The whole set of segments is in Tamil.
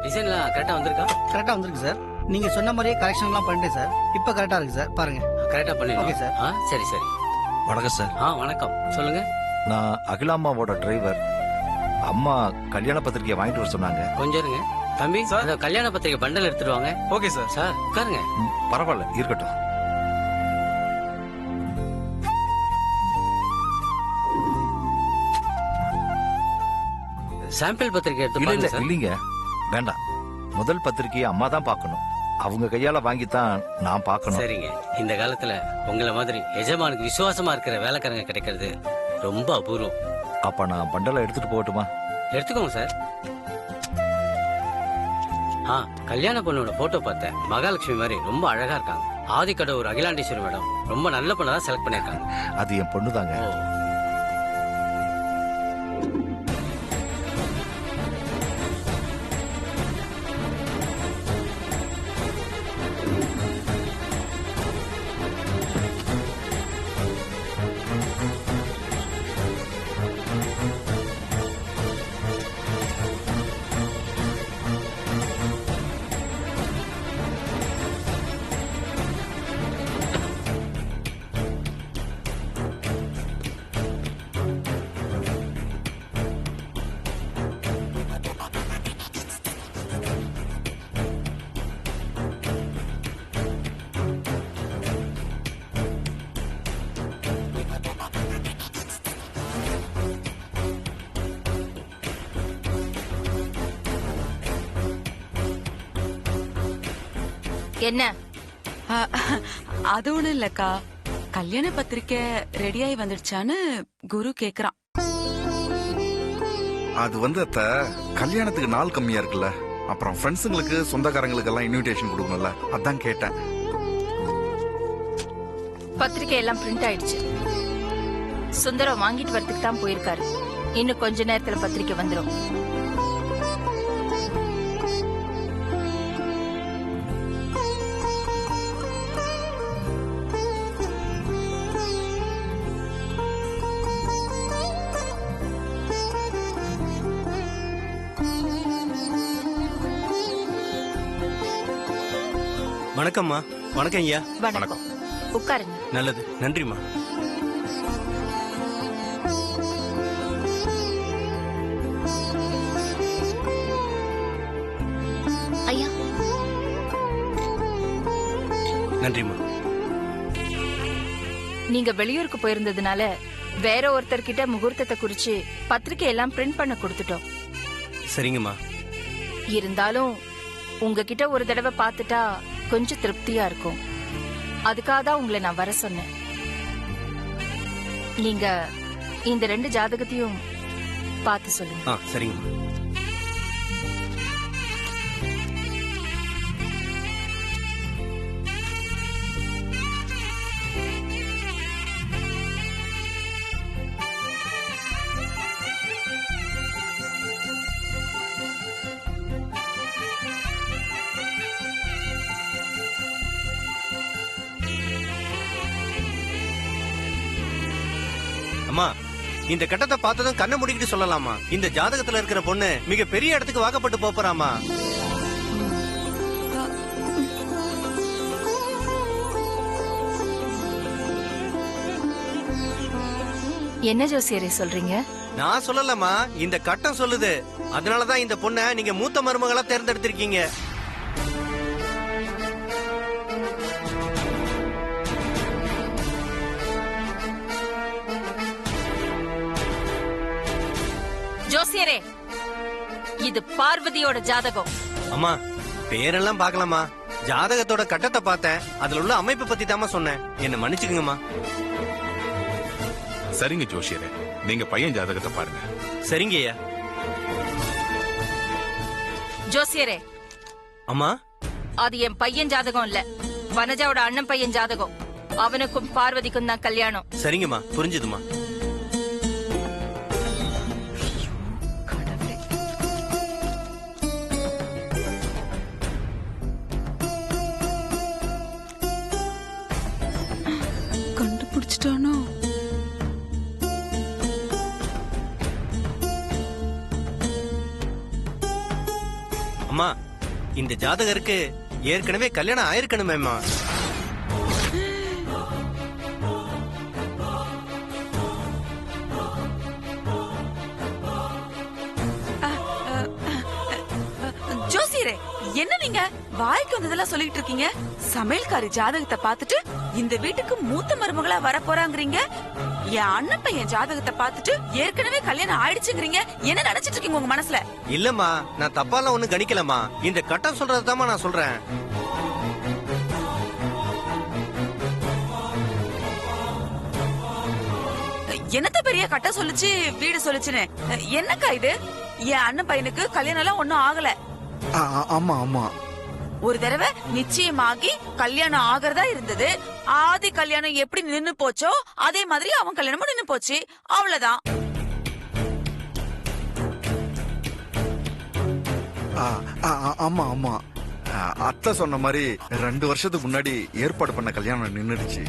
டிசைன்லாம் கரெக்டா வந்திருக்கா? கரெக்டா வந்திருக்கு சார். நீங்க சொன்ன மாதிரியே கரெக்ஷன்லாம் பண்ணிட்டேன் சார். இப்போ கரெக்டா இருக்கு சார், பாருங்க. கரெக்டா பண்ணிடலாம். Okay sir. சரி சரி. வணக்கம் சார். வணக்கம், சொல்லுங்க. நான் அகிலாம்மாவோட டிரைவர். அம்மா கல்யாண பத்திரிக்கை வாங்கிட்டு வர சொன்னாங்க. கொஞ்சம் இருங்க தம்பி, அந்த கல்யாண பத்திரிக்கை பண்டல் எடுத்துட்டு வாங்க. Okay sir. சார் உட்காருங்க. பரவாயில்ல, இருக்கட்டும். சாம்பிள் பத்திரிக்கை எடுத்து இல்ல பாருங்க இல்ல சார். இல்லீங்க, வேண்டாம். முதல் பத்திரிக்கையை அம்மா தான் பார்க்கணும். அவங்க கையால வாங்கித்தான் நான் பார்க்கணும். சரிங்க. இந்த காலத்துல உங்களை மாதிரி எஜமானுக்கு விசுவாசமா இருக்கிற வேலைக்காரங்க கிடைக்கிறது ரொம்ப அபூர்வம். அப்ப நான் பண்டலை எடுத்துட்டு போகட்டுமா? எடுத்துக்கோங்க சார். கல்யாண பொண்ணோட போட்டோ பார்த்தேன். மகாலட்சுமி மாதிரி ரொம்ப அழகா இருக்காங்க. ஆதிக்கடவுர் அகிலாண்டேஸ்வரி மேடம் ரொம்ப நல்ல பொண்ணை தான் செலக்ட் பண்ணிருக்காங்க. அது என் பொண்ணு தாங்க. என்ன? அது ஒண்ணும் இல்லக்கா, கல்யாண பத்திரிக்கை ரெடியாயி வந்துடுச்சான்னு குரு கேக்குறான். அது அத்த கல்யாணத்துக்கு நாள் கம்மியா இருக்குல்ல, அப்புறம் ஃப்ரெண்ட்ஸுங்களுக்கு சொந்தக்காரங்களுக்கு எல்லாம் இன்விடேஷன் கொடுக்கணும்ல, அதான் கேட்டேன். பத்திரிக்கை எல்லாம் பிரிண்ட் ஆயிடுச்சு. சுந்தரம் வாங்கிட்டு வரதுக்கு தான் போயிருக்காரு. இன்னும் கொஞ்ச நேரத்துல பத்திரிக்கை வந்துடும். வணக்கம்மா. வணக்கம் ஐயா. வணக்கம். உட்காருங்க. நல்லது, நன்றிம்மா. ஐயா, நன்றிம்மா. நீங்க வெளியூருக்கு போயிருந்ததுனால வேற ஒருத்தர்கிட்ட முகூர்த்தத்தை குறிச்சு பத்திரிக்கை எல்லாம் பிரிண்ட் பண்ண கொடுத்துட்டோம். சரிங்கம்மா. இருந்தாலும் உங்ககிட்ட ஒரு தடவை பார்த்துட்டா கொஞ்சம் திருப்தியா இருக்கும். அதுக்காக தான் உங்களை நான் வர சொன்னேன். நீங்க இந்த 2 ஜாதகத்தையும் பார்த்து சொல்லுங்க. சரிங்கம்மா. அம்மா, இந்த கட்டத்தை பார்த்ததும் கண்ணை முடிக்கிட்டு சொல்லலாமா, இந்த ஜாதகத்துல இருக்கிற பொண்ணு மிக பெரிய இடத்துக்கு வாக்கப்பட்டு போறாமா. என்ன ஜோசியரை சொல்றீங்க? நான் சொல்லலமா, இந்த கட்டம் சொல்லுது. அதனாலதான் இந்த பொண்ணை நீங்க மூத்த மருமகளா தேர்ந்தெடுத்திருக்கீங்க. ஜோசியரே, இது பார்வதியோட ஜாதகம். அம்மா, பேரெல்லாம் பார்க்கலாமா, ஜாதகத்தோட கட்டத்தை பார்த்தேன். அதுல உள்ள அமைப்பு பத்தி தாமா சொன்னேன். என்ன மன்னிச்சுக்கங்கம்மா. சரிங்க ஜோஷியரே, நீங்க பையன் ஜாதகத்தை பாருங்க. சரிங்க ஐயா. ஜோசியரே, அம்மா, அது என் பையன் ஜாதகம் இல்ல, வனஜாவோட அண்ணன் பையன் ஜாதகம். அவனுக்கும் பார்வதிக்கும் தான் கல்யாணம். சரிங்கம்மா, புரிஞ்சுதுமா. கண்டுபிடிச்சிட்டானோ? அம்மா இந்த ஜாதகருக்கு ஏற்கனவே கல்யாணம் ஆயிருக்கணுமேம்மா. ஜோசியரே, என்ன நீங்க வாய்க்கு வந்ததெல்லாம் சொல்லிட்டு இருக்கீங்க? சமையல்காரி ஜாதகத்தை பார்த்துட்டு இந்த வீட்டுக்கு மூத்த மருமகளா வர போறாங்கறீங்க. என் அண்ணன் பையன் ஜாதகத்தை பார்த்துட்டு ஏற்கனவே கல்யாணம் ஆயிடுச்சுங்கறீங்க. என்ன நினைச்சிட்டு இருக்கீங்க உங்க மனசுல? இல்லம்மா, நான் தப்பாலாம் ஒண்ணும் கணிக்கலம்மா. இந்த கட்டம் சொல்றதுதாம்மா நான் சொல்றேன். என்னத்த பெரிய கட்ட சொல்லுச்சு வீடு சொல்லுச்சுன்னு? என்னக்கா இது? என் அண்ணன் பையனுக்கு கல்யாணம் எல்லாம் ஒண்ணும் ஆகல. ஆமா ஆமா. ஒரு தடவை நிச்சயமாகி கல்யாணம் ஆகறதா இருந்தது. ஆதி கல்யாணம் எப்படி நின்னு போச்சோ அதே மாதிரி அவன் கல்யாணமும் நின்னு போச்சு. அவ்வளவுதான். ஆமா ஆமா. அத்தை சொன்ன மாதிரி 2 வருஷத்துக்கு முன்னாடி ஏற்பாடு பண்ண கல்யாணம் நின்னுடுச்சு.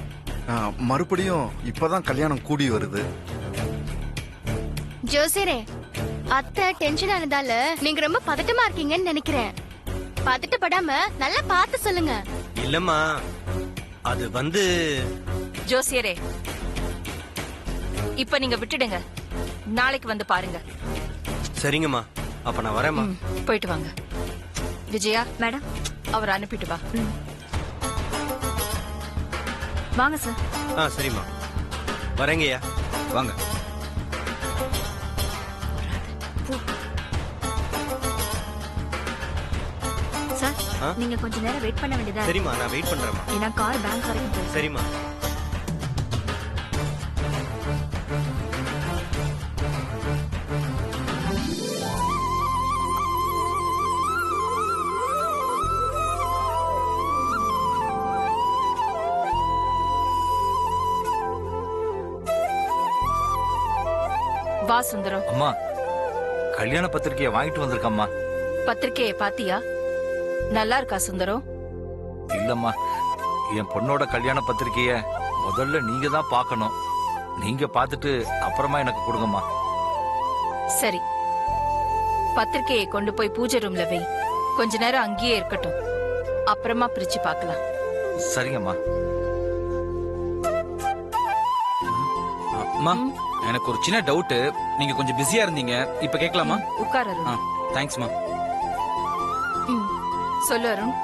மறுபடியும் இப்பதான் கல்யாணம் கூடி வருது. ஜோசியரே, அத்தை டென்ஷன் ஆனதால நீங்க ரொம்ப பதட்டமா இருக்கீங்கன்னு நினைக்கிறேன். பதட்டப்படாம நல்லா பார்த்து சொல்லுங்க. இல்லம்மா, அது வந்து ஜோசியரே, இப்ப நீங்க விட்டுடுங்க. நாளைக்கு வந்து பாருங்க. சரிங்கம்மா, அப்ப நான் வரேம்மா. போயிட்டு வாங்க. விஜயா மேடம், அவர் அனுப்பிட்டு வா. வாங்க சார். சரிம்மா, வரேங்கய்யா. வாங்க. சார், நீங்க கொஞ்ச நேரம் வெயிட் பண்ண வேண்டியதா. சரிம்மா, நான் வெயிட் பண்றேம்மா. ஏன்னா கார் பேங்க் வரைக்கும் போகுது. சரிம்மா. வா சுந்தரம். அம்மா, கல்யாண பத்திரிக்கையை வாங்கிட்டு வந்திருக்கம்மா. பத்திரிக்கையை பாத்தியா? நல்லா இருக்கா சுந்தரம்? இல்லம்மா, என் பொண்ணோட கல்யாண பத்திரிக்கைய முதல்ல நீங்க தான் பார்க்கணும். நீங்க பார்த்துட்டு அப்புறமா எனக்கு கொடுங்கம்மா. சரி, பத்திரிக்கையை கொண்டு போய் பூஜை ரூம்ல வை. கொஞ்ச நேரம் அங்கேயே இருக்கட்டும். அப்புறமா பிரிச்சு பார்க்கலாம். சரிங்கம்மா. அம்மா, எனக்கு ஒரு சின்ன டவுட். நீங்க கொஞ்சம் பிஸியா இருந்தீங்க, இப்ப கேட்கலாமா? உட்கார் அருண். தேங்க்ஸ்மா. சொல்லு அருண்.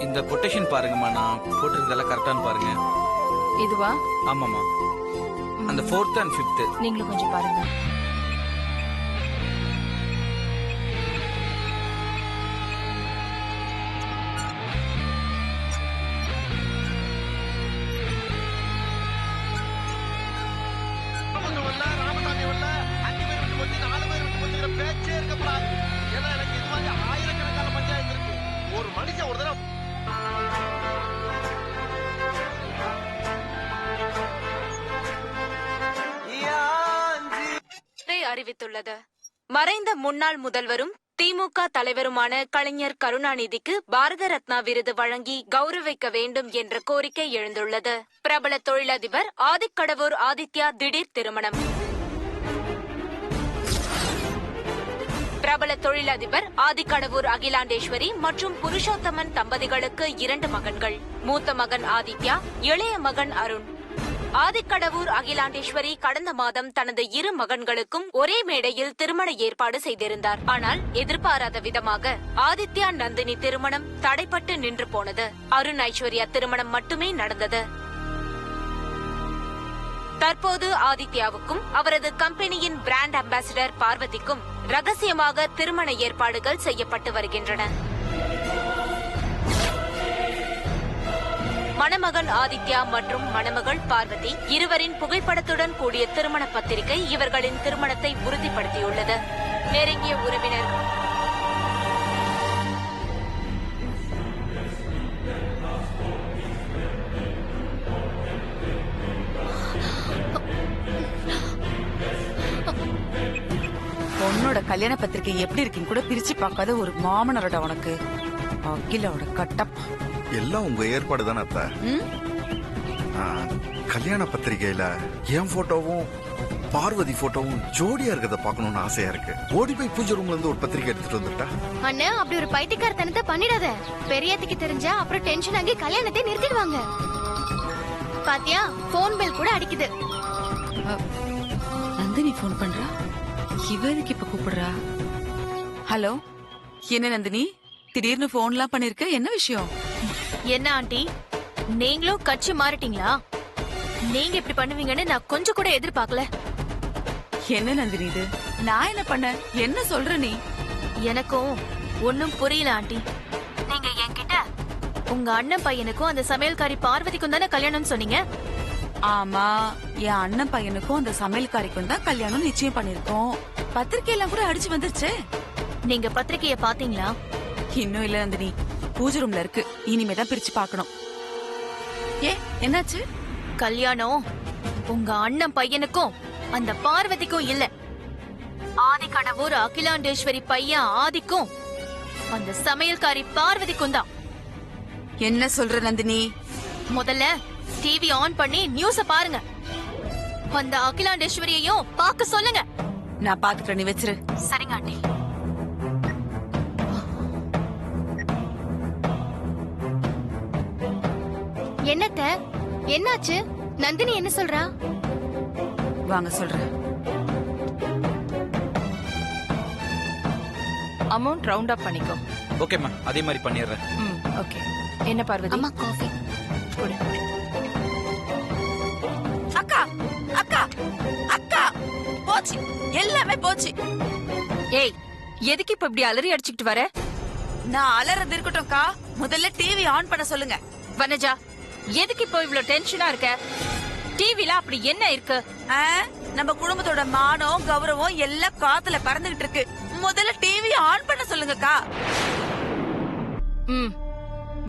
இந்த கொட்டேஷன் பாருங்கம்மா, நான் போட்டிருந்ததெல்லாம் கரெக்டானு பாருங்க. இதுவா? ஆமாம்மா, அந்த 4th and 5th. நீங்களும் கொஞ்சம் பாருங்க. அறிவித்துள்ளது. மறைந்த முன்னாள் முதல்வரும் திமுக தலைவருமான கலைஞர் கருணாநிதிக்கு பாரத ரத்னா விருது வழங்கி கௌரவிக்க வேண்டும் என்ற கோரிக்கை எழுந்துள்ளது. பிரபல தொழிலதிபர் ஆதிக்கடவூர் ஆதித்யா திடீர் திருமணம். பிரபல தொழிலதிபர் ஆதிக்கடவூர் அகிலாண்டேஸ்வரி மற்றும் புருஷோத்தமன் தம்பதிகளுக்கு 2 மகன்கள். மூத்த மகன் ஆதித்யா, இளைய மகன் அருண். ஆதிக்கடவூர் அகிலாண்டேஸ்வரி கடந்த மாதம் தனது 2 மகன்களுக்கும் ஒரே மேடையில் திருமண ஏற்பாடு செய்திருந்தார். ஆனால் எதிர்பாராத விதமாக ஆதித்யா நந்தினி திருமணம் தடைப்பட்டு நின்று போனது. அருண் ஐஸ்வர்யா திருமணம் மட்டுமே நடந்தது. தற்போது ஆதித்யாவுக்கும் அவரது கம்பெனியின் பிராண்ட் அம்பாசிடர் பார்வதிக்கும் ரகசியமாக திருமண ஏற்பாடுகள் செய்யப்பட்டு வருகின்றன. மணமகன் ஆதித்யா மற்றும் மணமகள் பார்வதி இருவரின் புகைப்படத்துடன் கூடிய திருமண பத்திரிகை இவர்களின் திருமணத்தை உறுதிப்படுத்தியுள்ளது. நெருங்கிய உறவினர்கள் பொண்ணோட கல்யாண பத்திரிகை எப்படி இருக்குன்னு கூட பிரிச்சு பார்க்காத ஒரு மாமனரோட உனக்கு. அகிலோட கட்டம் எல்லாம் உங்க ஏற்பாடு தானே அத்தை? கல்யாண பத்திரிகையில என் போட்டோவும் பார்வதி போட்டோவும் ஜோடியா இருக்கிறத பார்க்கணும்னு ஆசையா இருக்கு. ஓடி போய் பூஜை ரூம்ல இருந்து ஒரு பத்திரிக்கை எடுத்துட்டு வந்துட்டா. அண்ணா அப்படி ஒரு பைத்தியக்காரத்தனத்தை பண்ணிடாத. பெரியத்துக்கு தெரிஞ்சா அப்புறம் டென்ஷன் ஆகி கல்யாணத்தை நிறுத்திடுவாங்க. பாத்தியா போன் பெல் கூட அடிக்குது. நந்தினி போன் பண்றா. இவ எதுக்கு இப்ப கூப்பிடுறா? ஹலோ, என்ன நந்தினி திடீர்னு போன்லாம் பண்ணிருக்க? என்ன விஷயம்? என்ன ஆண்டி நீங்களும் கட்சி மாறிட்டீங்களா? நீங்க இப்படி பண்ணுவீங்கன்னு நான் கொஞ்சம் கூட எதிர்பார்க்கல. என்ன நந்தினி இது? நான் என்ன பண்ண? என்ன சொல்ற நீ? எனக்கும் ஒன்னும் புரியல ஆண்டி. நீங்க என்கிட்ட உங்க அண்ணன் பையனுக்கும் அந்த சமையல்காரி பார்வதிக்கும் தானே கல்யாணம்னு சொன்னீங்க. ஆமா, என் அண்ணன் பையனுக்கும் அந்த சமையல்காரிக்கும் தான் கல்யாணம் நிச்சயம் பண்ணிருக்கோம். பத்திரிக்கை எல்லாம் கூட அடிச்சு வந்துருச்சு. நீங்க பத்திரிக்கைய பாத்தீங்களா? இன்னும் இல்ல நந்தினி, பூஜை ரூம்ல இருக்கு. இனிமேதான் பிரிச்சு பார்க்கணும். ஏ என்னாச்சு? கல்யாணம் உங்க அண்ணன் பையனுக்கும் அந்த பார்வதிக்கும் இல்ல, ஆதிக்கடவூர் அகிலாண்டேஸ்வரி பையன் ஆதிக்கும் அந்த சமையல்காரி பார்வதிக்கும் தான். என்ன சொல்ற நந்தினி? முதல்ல டிவி ஆன் பண்ணி நியூஸ பாருங்க. அந்த அகிலாண்டேஸ்வரியையும் பார்க்க சொல்லுங்க. நான் பாத்துக்கிறேன், நீ வச்சிரு. சரிங்க ஆண்டி. என்னத்த என்னாச்சு? நந்தினி என்ன சொல்றா? வாங்க சொல்றேன். அமௌண்ட் ரவுண்ட் அப் பண்ணிக்கோ. ஓகேம்மா, அதே மாதிரி பண்ணிடுறேன். ஓகே. என்ன பார்வதி? அம்மா காஃபி குடி. அக்கா அக்கா அக்கா, போச்சு, எல்லாமே போச்சு. ஏய், எதுக்கு இப்ப இப்படி அலறி அடிச்சுக்கிட்டு வர? நான் அலறது இருக்கட்டும்க்கா, முதல்ல டிவி ஆன் பண்ண சொல்லுங்க. வனஜா, எதுக்கு இப்போ இவ்வளவு டென்ஷனா இருக்க? டிவில அப்படி என்ன இருக்கு? நம்ம குடும்பத்தோட மானம் கௌரவம் எல்லாம் காத்துல பறந்துகிட்டு இருக்கு. முதல்ல டிவி ஆன் பண்ண சொல்லுங்கக்கா.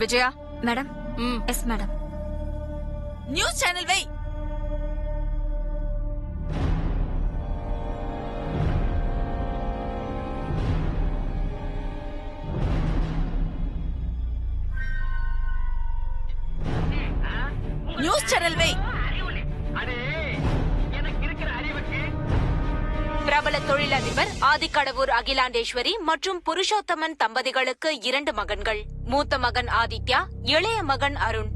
Vijaya madam. Yes madam. News channel வை. நியூஸ் சேனல் வை. பிரபல தொழிலதிபர் ஆதிக்கடவூர் அகிலாண்டேஸ்வரி மற்றும் புருஷோத்தமன் தம்பதிகளுக்கு 2 மகன்கள். மூத்த மகன் ஆதித்யா, இளைய மகன் அருண்.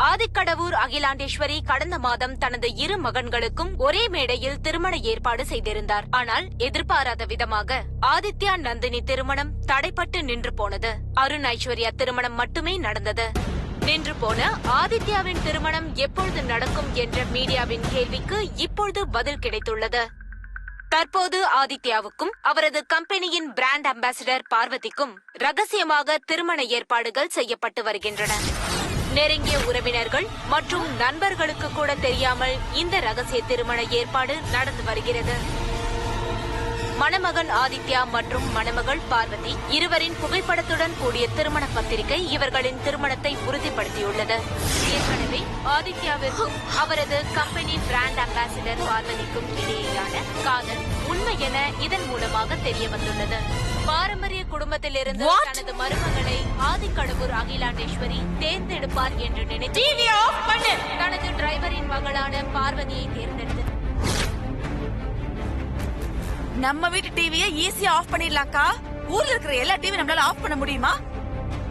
ஆதிக்கடவூர் அகிலாண்டேஸ்வரி கடந்த மாதம் தனது 2 மகன்களுக்கும் ஒரே மேடையில் திருமண ஏற்பாடு செய்திருந்தார். ஆனால் எதிர்பாராத விதமாக ஆதித்யா நந்தினி திருமணம் தடைப்பட்டு நின்று போனது. அருண் ஐஸ்வர்யா திருமணம் மட்டுமே நடந்தது. நின்று போன ஆதித்யாவின் திருமணம் எப்பொழுது நடக்கும் என்ற மீடியாவின் கேள்விக்கு இப்பொழுது பதில் கிடைத்துள்ளது. தற்போது ஆதித்யாவுக்கும் அவரது கம்பெனியின் பிராண்ட் அம்பாசிடர் பார்வதிக்கும் ரகசியமாக திருமண ஏற்பாடுகள் செய்யப்பட்டு வருகின்றன. நெருங்கிய உறவினர்கள் மற்றும் நண்பர்களுக்கு கூட தெரியாமல் இந்த ரகசிய திருமண ஏற்பாடு நடந்து வருகிறது. மணமகன் ஆதித்யா மற்றும் மணமகள் பார்வதி இருவரின் புகைப்படத்துடன் கூடிய திருமண பத்திரிகை இவர்களின் திருமணத்தை உறுதிப்படுத்தியுள்ளது. ஏற்கனவே ஆதித்யாவிற்கும் அவரது கம்பெனி பிராண்ட் அம்பாசிடர் பார்வதிக்கும் இடையேயான காதல் உண்மை என இதன் மூலமாக தெரிய வந்துள்ளது. பாரம்பரிய குடும்பத்திலிருந்து தனது மருமகளை ஆதிக்கடவூர் அகிலாண்டேஸ்வரி தேர்ந்தெடுப்பார் என்று நினைத்து தனது டிரைவரின் மகளான பார்வதியை தேர்ந்தெடுத்து நம்ம வீட்டு டிவியை ஈஸியா ஆஃப் பண்ணிடலாம்க்கா. ஊர்ல இருக்கிற எல்லா டிவி நம்மளால ஆஃப் பண்ண முடியுமா?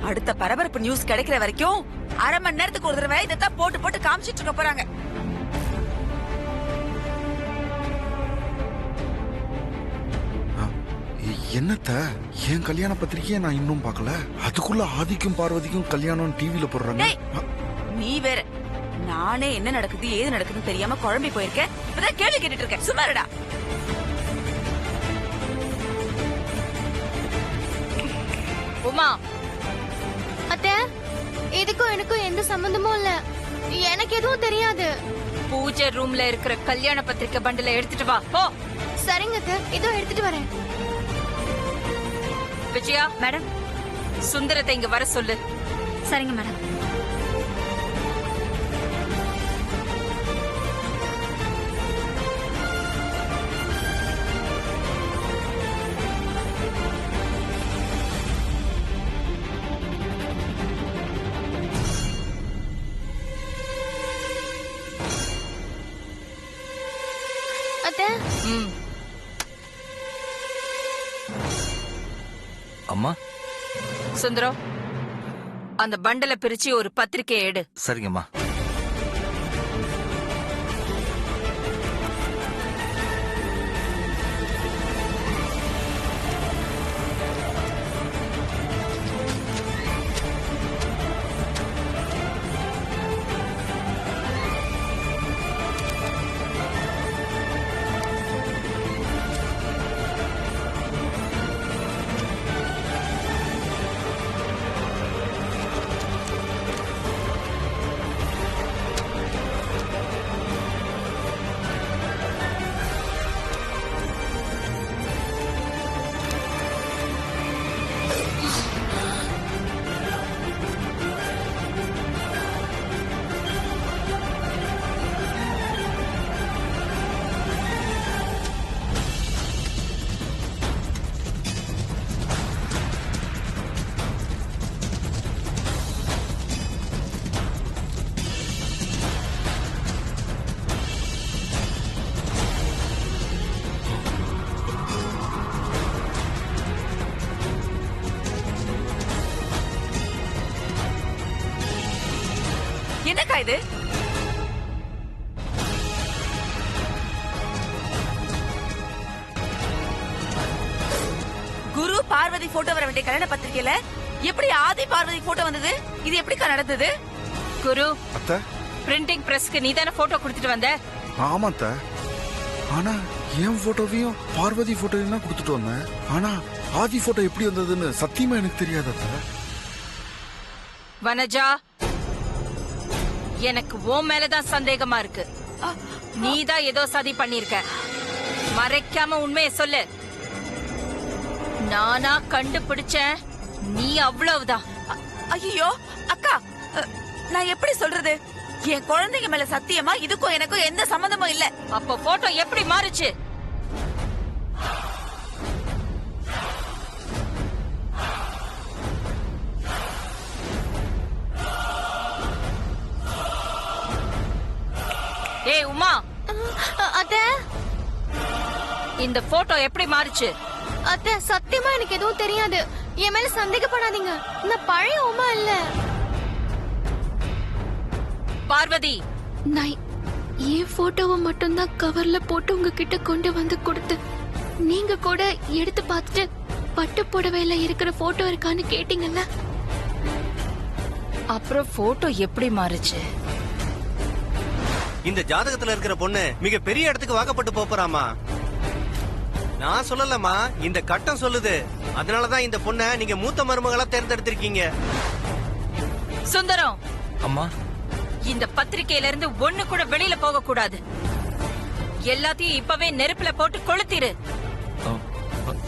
அடுத்த பரபரப்பு நியூஸ் கிடைக்கிற வரைக்கும் அரை மணி நேரத்துக்கு ஒரு தடவை இதைத்தான் போட்டு போட்டு காமிச்சிட்டு இருக்க போறாங்க. என்னத்த என் கல்யாண பத்திரிக்கையை நான் இன்னும் பார்க்கல. அதுக்குள்ள ஆதிக்கும் பார்வதிக்கும் கல்யாணம் டிவில போடுறாங்க. நீ வேற, நானே என்ன நடக்குது ஏது நடக்குதுன்னு தெரியாம குழம்பி போயிருக்கேன். இப்பதான் கேள்வி கேட்டுட்டு இருக்கேன். சும்மாடா. உமா, அத்தை, இதுக்கும் எனக்கும் எந்த சம்பந்தமும் இல்ல. எனக்கு எதுவும் தெரியாது. பூஜை ரூம்ல இருக்கிற கல்யாண பத்திரிக்கை பண்டல எடுத்துட்டு வா. போ. சரிங்க அத்தை, இதோ எடுத்துட்டு வரேன். விஜயா மேடம், சுந்தரத்தை இங்க வர சொல்லு. சரிங்க மேடம். அத்தை, அம்மா. சுந்தரம், அந்த பண்டல பிரிச்சு ஒரு பத்திரிக்கை எடு. சரிங்கம்மா. என்னக்கா இது? குரு பார்வதி போட்டோ வர வேண்டிய கல்யாண பத்திரிக்கையில எப்படி ஆதி பார்வதி போட்டோ வந்தது? இது எப்படிக்கா நடந்தது? குரு, அத்தை. பிரிண்டிங் பிரஸ்க்கு நீ தானே போட்டோ கொடுத்துட்டு வந்த? ஆமா அத்தை. ஆனா என் போட்டோவையும் பார்வதி போட்டோவையும் தான் கொடுத்துட்டு வந்தேன். ஆனா ஆதி போட்டோ எப்படி வந்ததுன்னு சத்தியமா எனக்கு தெரியாது அத்தை. வனஜா, எனக்கு உன் மேலதான் சந்தேகமா இருக்கு. நீதான் ஏதோ சதி பண்ணிருக்க. மறைக்காம உண்மையை சொல்லு. நானா கண்டுபிடிச்சேன், நீ அவ்வளவுதான். ஐயோ அக்கா, நான் எப்படி சொல்றது? என் குழந்தைங்க மேல சத்தியமா இதுக்கும் எனக்கும் எந்த சம்பந்தமும் இல்ல. அப்ப போட்டோ எப்படி மாறுச்சு? ஏய் உமா, அத்தை, இந்த போட்டோ எப்படி மாறுச்சு? அத்தை சத்தியமா எனக்கு எதுவும் தெரியாது. என் மேல சந்தேகப்படாதீங்க. நான் பழைய உமா இல்ல. பார்வதி, நான் என் போட்டோவை மட்டும்தான் கவர்ல போட்டு உங்ககிட்ட கொண்டு வந்து கொடுத்து, நீங்க கூட எடுத்து பார்த்துட்டு பட்டு புடவையில இருக்கிற போட்டோ இருக்கான்னு கேட்டீங்கல்ல. அப்புறம் போட்டோ எப்படி மாறுச்சு? இந்த ஜாதகத்துல இருக்கிற பொண்ணு மிக பெரிய இடத்துக்கு வாக்கப்பட்டு போறாமா. நான் சொல்லலமா, இந்த கட்டம் சொல்லுது. அதனாலதான் இந்த பொண்ணை நீங்க மூத்த மருமகளா தேர்ந்தெடுத்திருக்கீங்க. சுந்தரம், அம்மா, இந்த பத்திரிக்கையில இருந்து ஒண்ணு கூட வெளியில போக கூடாது. எல்லாத்தையும் இப்பவே நெருப்புல போட்டு கொளுத்திரு.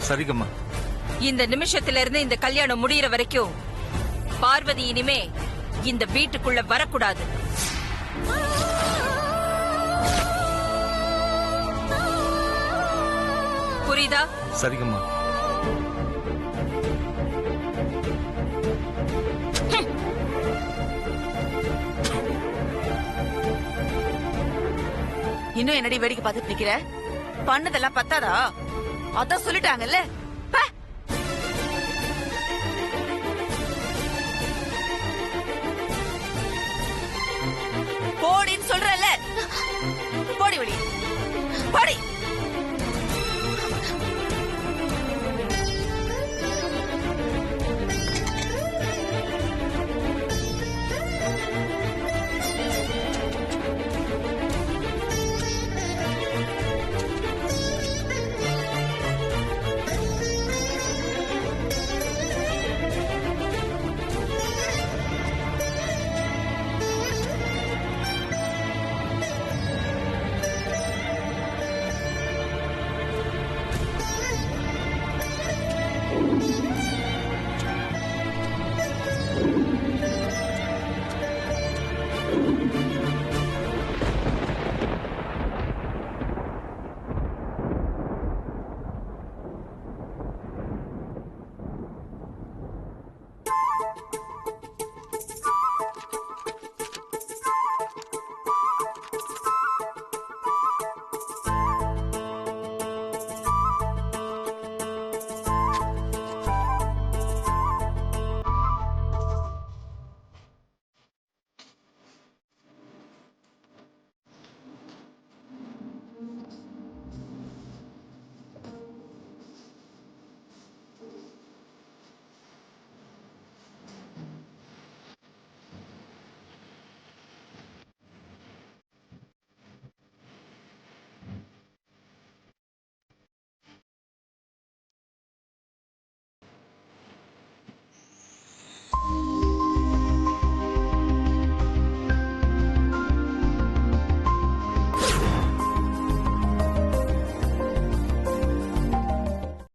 சரிங்கம்மா. இந்த நிமிஷத்துல இருந்து இந்த கல்யாணம் முடியற வரைக்கும் பார்வதி இனிமே இந்த வீட்டுக்குள்ள வரக்கூடாது. புரியுதா? சரிங்கம்மா. இன்னும் என்னடி வேடிக்கை பார்த்துட்டு நிக்கிற? பண்ணதெல்லாம் பத்தாதா? அதான் சொல்லிட்டாங்கல்ல. போடின்னு சொல்றல. போடி வெளியே, போடி.